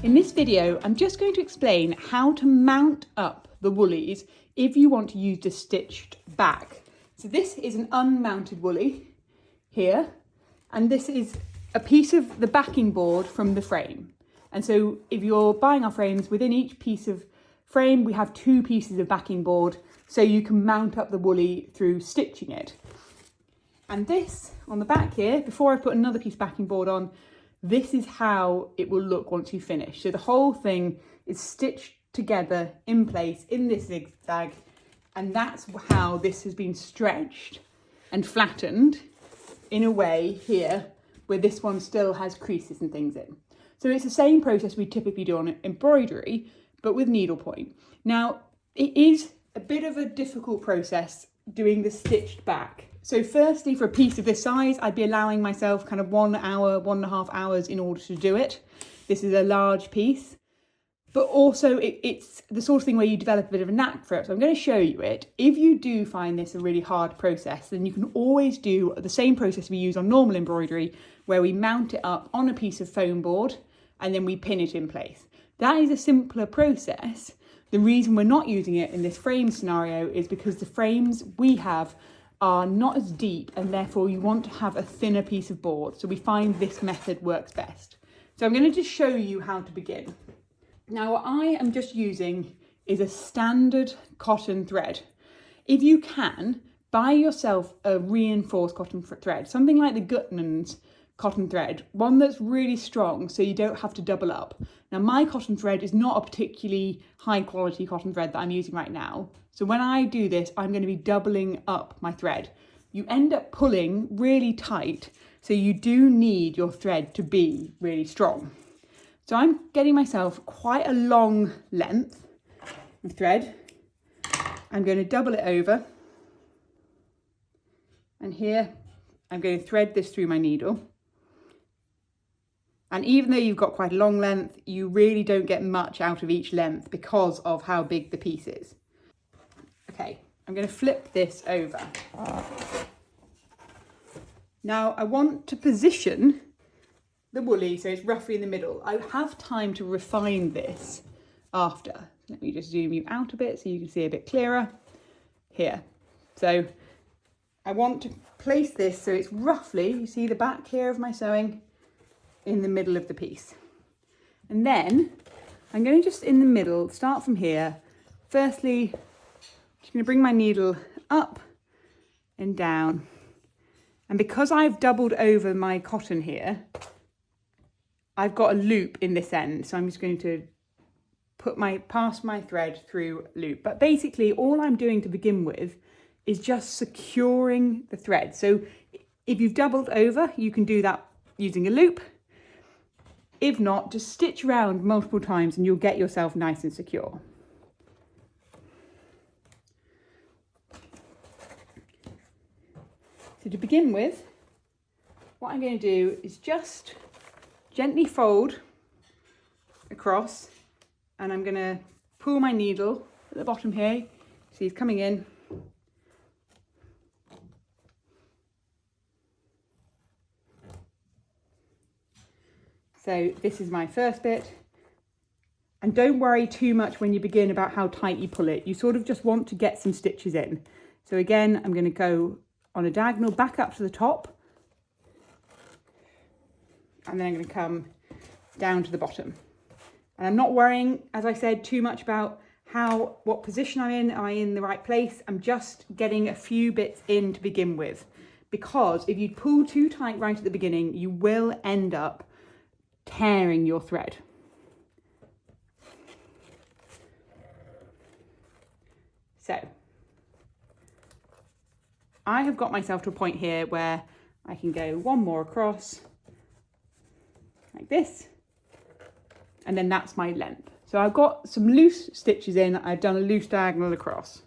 In this video, I'm just going to explain how to mount up the woolies if you want to use the stitched back. So this is an unmounted woolly here, and this is a piece of the backing board from the frame. And so if you're buying our frames, within each piece of frame, we have 2 pieces of backing board, so you can mount up the woolly through stitching it. And this on the back here, before I put another piece of backing board on, this is how it will look once you finish. So the whole thing is stitched together in place in this zigzag, and that's how this has been stretched and flattened in a way here where this one still has creases and things in. So it's the same process we typically do on embroidery, but with needlepoint. Now, it is a bit of a difficult process doing the stitched back. So firstly, for a piece of this size, I'd be allowing myself kind of 1 hour, 1.5 hours in order to do it. This is a large piece, but also it's the sort of thing where you develop a bit of a knack for it. So I'm going to show you it. If you do find this a really hard process, then you can always do the same process we use on normal embroidery, where we mount it up on a piece of foam board and then we pin it in place. That is a simpler process. The reason we're not using it in this frame scenario is because the frames we have are not as deep, and therefore you want to have a thinner piece of board. So we find this method works best. So I'm going to just show you how to begin. Now what I am just using is a standard cotton thread. If you can, buy yourself a reinforced cotton thread, something like the Gutman's cotton thread, one that's really strong so you don't have to double up. Now my cotton thread is not a particularly high quality cotton thread that I'm using right now. So when I do this, I'm going to be doubling up my thread. You end up pulling really tight, so you do need your thread to be really strong. So I'm getting myself quite a long length of thread. I'm going to double it over. And here I'm going to thread this through my needle. And even though you've got quite a long length, you really don't get much out of each length because of how big the piece is. Okay, I'm going to flip this over. Now I want to position the woolly so it's roughly in the middle. I have time to refine this after. Let me just zoom you out a bit so you can see a bit clearer here. So I want to place this so it's roughly, you see the back here of my sewing, in the middle of the piece. And then I'm going to just in the middle start from here. Firstly, I'm just going to bring my needle up and down, and because I've doubled over my cotton here, I've got a loop in this end, so I'm just going to pass my thread through a loop. But basically all I'm doing to begin with is just securing the thread. So if you've doubled over, you can do that using a loop. If not, just stitch around multiple times and you'll get yourself nice and secure. So to begin with, what I'm going to do is just gently fold across, and I'm going to pull my needle at the bottom here. See, it's coming in. So this is my first bit, and don't worry too much when you begin about how tight you pull it. You sort of just want to get some stitches in. So again, I'm going to go on a diagonal back up to the top, and then I'm going to come down to the bottom. And I'm not worrying, as I said, too much about what position I'm in. Am I in the right place? I'm just getting a few bits in to begin with, because if you pull too tight right at the beginning, you will end up tearing your thread. So I have got myself to a point here where I can go one more across like this, and then that's my length. So I've got some loose stitches in. I've done a loose diagonal across.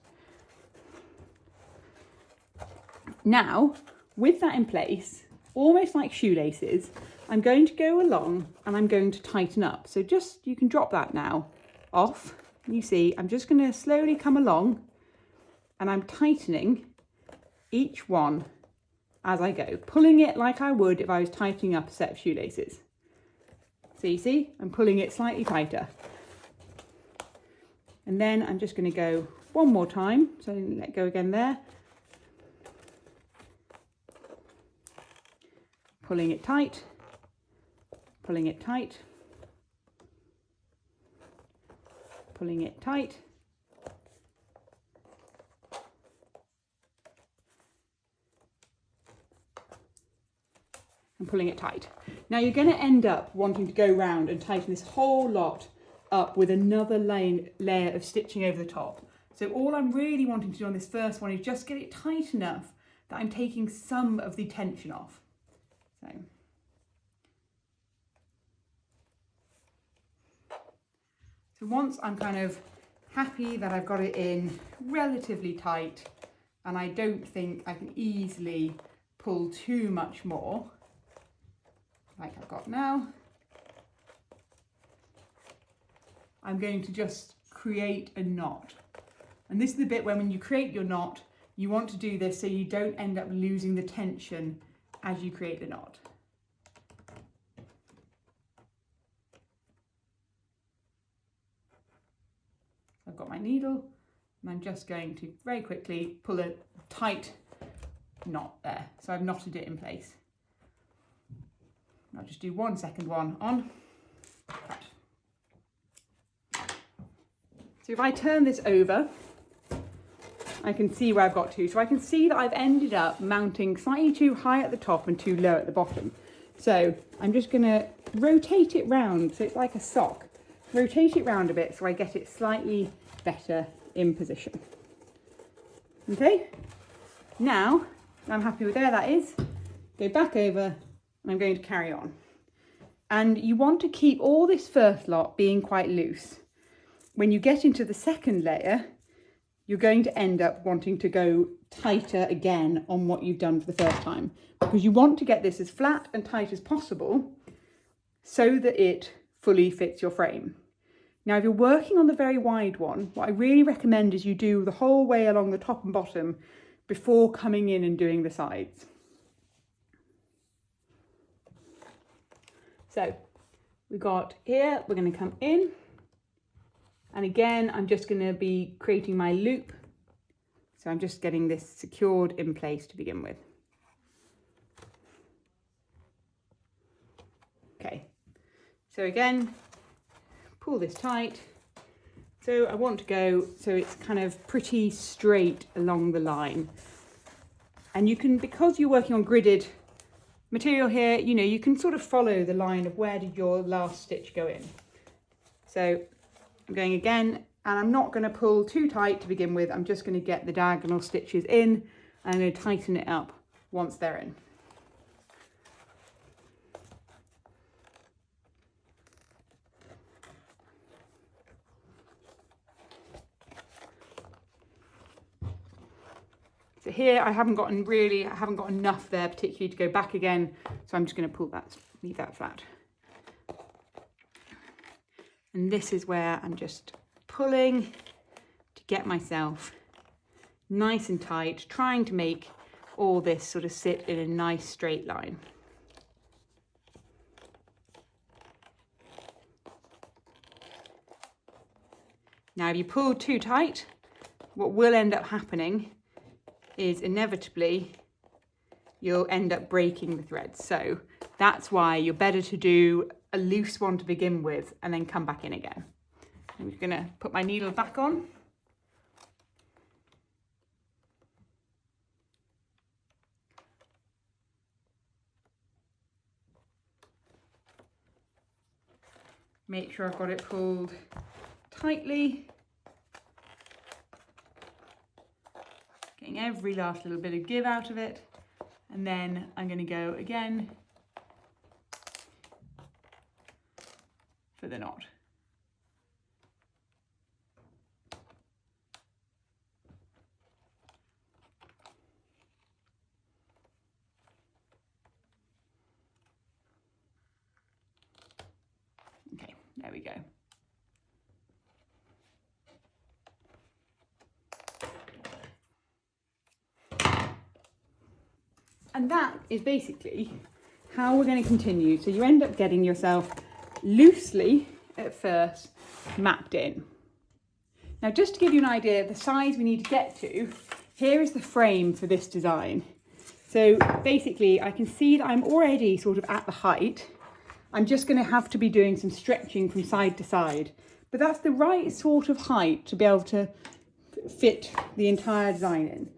Now with that in place, almost like shoelaces, I'm going to go along and I'm going to tighten up. So just, you can drop that now off. You see, I'm just going to slowly come along and I'm tightening each one as I go, pulling it like I would if I was tightening up a set of shoelaces. So you see, I'm pulling it slightly tighter. And then I'm just going to go one more time. So let go again there. Pulling it tight, pulling it tight, pulling it tight. And pulling it tight. Now you're going to end up wanting to go round and tighten this whole lot up with another layer of stitching over the top. So all I'm really wanting to do on this first one is just get it tight enough that I'm taking some of the tension off. So once I'm kind of happy that I've got it in relatively tight and I don't think I can easily pull too much more, like I've got now, I'm going to just create a knot. And this is the bit when you create your knot, you want to do this so you don't end up losing the tension as you create the knot. I've got my needle and I'm just going to very quickly pull a tight knot there. So I've knotted it in place. I'll just do 1 second one on. Right. So if I turn this over, I can see where I've got to. So I can see that I've ended up mounting slightly too high at the top and too low at the bottom. So I'm just going to rotate it round so it's like a sock. Rotate it round a bit so I get it slightly better in position. Okay, now I'm happy with where that is. Go back over and I'm going to carry on. And you want to keep all this first lot being quite loose. When you get into the second layer, you're going to end up wanting to go tighter again on what you've done for the first time, because you want to get this as flat and tight as possible so that it fully fits your frame. Now, if you're working on the very wide one, what I really recommend is you do the whole way along the top and bottom before coming in and doing the sides. So we got here, we're going to come in. And again, I'm just going to be creating my loop. So I'm just getting this secured in place to begin with. Okay, so again, pull this tight. So I want to go so it's kind of pretty straight along the line. And you can, because you're working on gridded material here, you know, you can sort of follow the line of where did your last stitch go in. So I'm going again, and I'm not going to pull too tight to begin with. I'm just going to get the diagonal stitches in, and I'm going to tighten it up once they're in. So here I haven't got enough there particularly to go back again, so I'm just going to pull that, leave that flat. And this is where I'm just pulling to get myself nice and tight, trying to make all this sort of sit in a nice straight line. Now, if you pull too tight, what will end up happening is inevitably you'll end up breaking the threads. So that's why you're better to do a loose one to begin with and then come back in again. I'm just going to put my needle back on. Make sure I've got it pulled tightly. Getting every last little bit of give out of it. And then I'm going to go again for the knot. Okay, there we go. And that is basically how we're going to continue. So you end up getting yourself loosely at first mapped in. Now, just to give you an idea of the size we need to get to, here is the frame for this design. So basically I can see that I'm already sort of at the height. I'm just going to have to be doing some stretching from side to side, but that's the right sort of height to be able to fit the entire design in.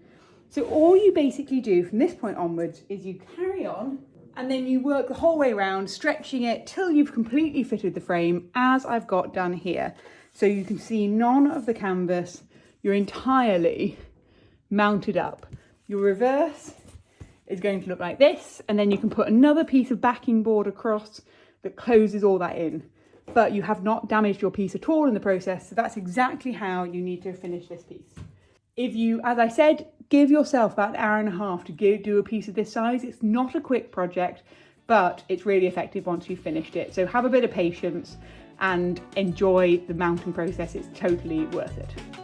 So all you basically do from this point onwards is you carry on and then you work the whole way around, stretching it till you've completely fitted the frame, as I've got done here. So you can see none of the canvas, you're entirely mounted up. Your reverse is going to look like this, and then you can put another piece of backing board across that closes all that in. But you have not damaged your piece at all in the process, so that's exactly how you need to finish this piece. If you, as I said, give yourself about an hour and a half to do a piece of this size, it's not a quick project, but it's really effective once you've finished it. So have a bit of patience and enjoy the mounting process. It's totally worth it.